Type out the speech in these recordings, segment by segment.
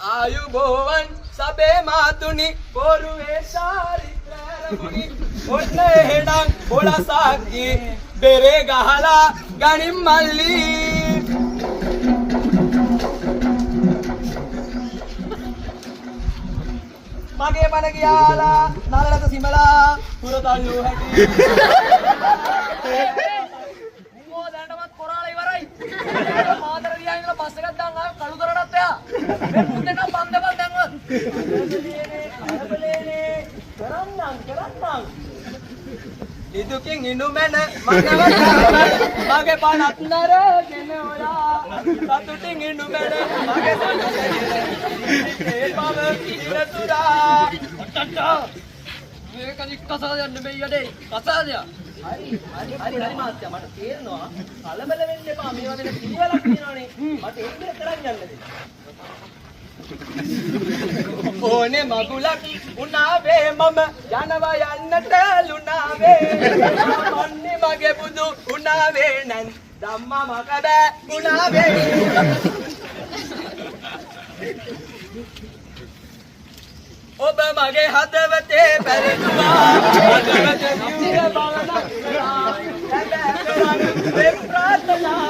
ආයුබෝවන් සබේ මාතුනි පොරුවේ චාරිත්‍රාරමුනි ඔන්න එහෙනම් පොළසක්ගේ බෙරේ ගහලා ගනින් මල්ලි මගේ පණ ගියාලා නලලත සිමලා පුරතල්ලු හැටි මෝ දැනටමත් කොරාලා ඉවරයි මාතර ගියා ඉඳලා බස් එකක් දාන් ආව කළුතරටත් එයා මේ මුන්දේට පන්දපල් දැන්ව කලබලේනේ කරන්නම් ඉදුකින් ඉනු මැන මගේ පණත් නරගෙන ඔයා සතුටින් ඉනු මැන මගේ ඒ බව ඉරතුරා මේක නික්කසාද යන්න මේ යඩේ කසාදය හරි මාත්‍යා මට තේරෙනවා කලබල වෙන්න එපා මේ වගේ පිළිවෙලක් තියෙනවානේ මට ඒක කරන් යන්න දෙන්න ඕනේ මගුලක් උනාවේ මම යනවා යන්නට ලුණාවේ මන්නේ මගේ බුදු උනාවේ නන් ධම්මා මකබ උනාවේ ඔබ මගේ හදවතේ පැරෙනවා හදවතේ නියුර බලනක් කරා මේ ප්‍රාර්ථනා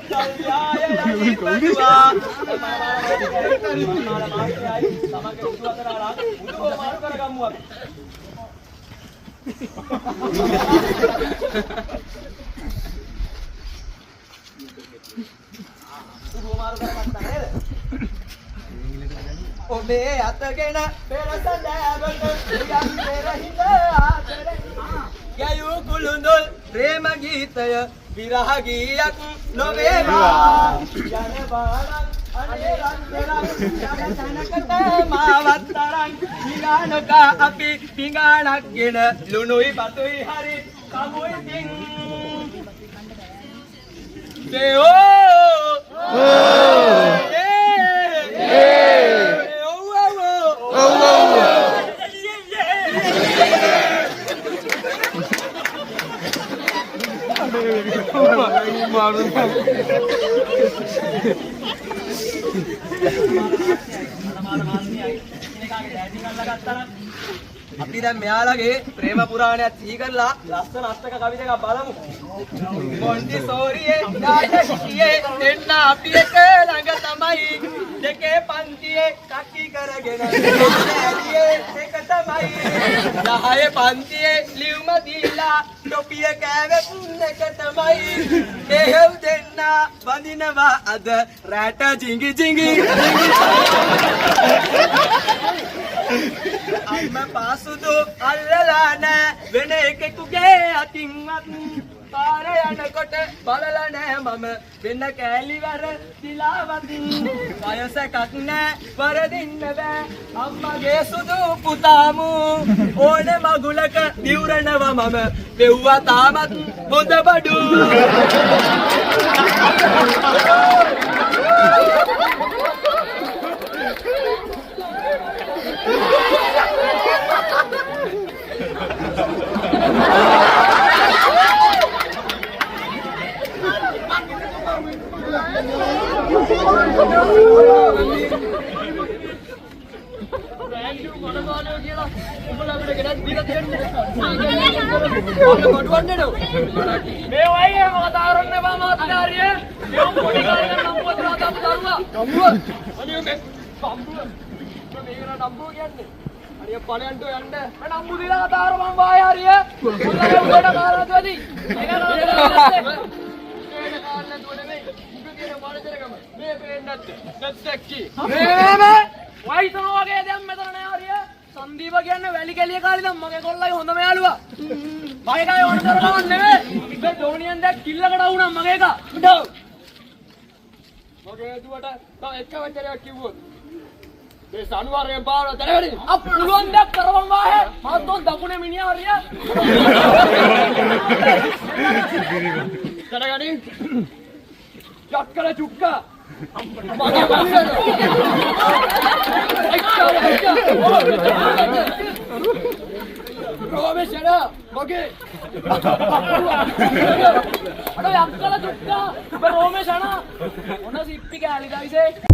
සත්‍යය යටි බදුවා තමගේ උඩු අතරලා උඩු මාරු කරගමු අපි උඩු මාරු කරගත්තා නේද ඔබේ අතගෙන පෙරසඳෑවට යම් පෙරහිඳ ආදරේ යයු කුළුඳුල් ප්‍රේම ගීතය විරහ ගීයක් නොවේවා යන බාරන් අනේ රන්තරන් යන තනකට මාවත් තරන් පිඟානක අපි පිඟානක්ගෙන ලුණුයි බතුයි හරි කමුයි තින් අපි දැන් මෙයාලගේ ප්‍රේම පුරාණයක් සිහි කරලා ලස්සන අෂ්ටක කවි දෙකක් බලමු. මොන්ටිසෝරියේ ඩාඩියේ දෙන්න අපි එක ළඟ තමයි දෙකේ පන්තියේ කටි කරගෙන ඇරියේ එක තමයි 10 පන්තියේ ලියුම දීලා ටොපිය කෑවෙත් එක තමයි එහෙව් දෙන්න වඳිනවා අද රැට ජිංගි ජිංගි අම්ම පාසුදු අල්ලලා නෑ වෙන එකෙකුගේ අතින්වත් පාර යනකොට බලලා නෑ මම වෙන කෑලිවර දිලාවතින් වයසකක් නෑ වරදින්න බෑ අම්මගේ සුදු පුතාමු ඕනේ මගුලක දිවුරනවා මම පෙව්වා තාමත් හොඳ බඩු මේ වගේ මාතාරන්නේ මාතාරිය මේ පොඩි කාලේ නම් පුතලා දාපු දරුවා නම්බුව අනිය මේ නම්බුව මේකන නම්බුව කියන්නේ අනිය පණයන්ට යන්න මම නම්බු දීලා කතාවර මම වාය හරිය මොකද උඩට කාරණා දෙවි ඒක කාරණා නෙමෙයි උඹ කියන මානජරකම මේ පේන්නේ නැත්තේ මේ වයිසම වගේ දැන් මෙතන නෑ හරිය සංදීප කියන්නේ වැලි කැලිය කාලේ නම් මගේ කොල්ලයි හොඳම යාළුවා මගේ කයි ඕන කරනවා නෙමෙයි මේ ඩෝනියන් දැක් කිල්ලකට වුණා මගේ එක උඩ මගේ දුවට තව එක වචනයක් කිව්වොත් මේ සනුවරේ බාර දැරෙවි අප පුළුවන් දැක් කරවන් වාහේ මහත්තෝ දකුණේ මිනිහා හරිය කරගනි චක්කල චුක්කා Romeshana, okay. Ada yang kalah juga, Romeshana. Mana sih pikir kali dah ini?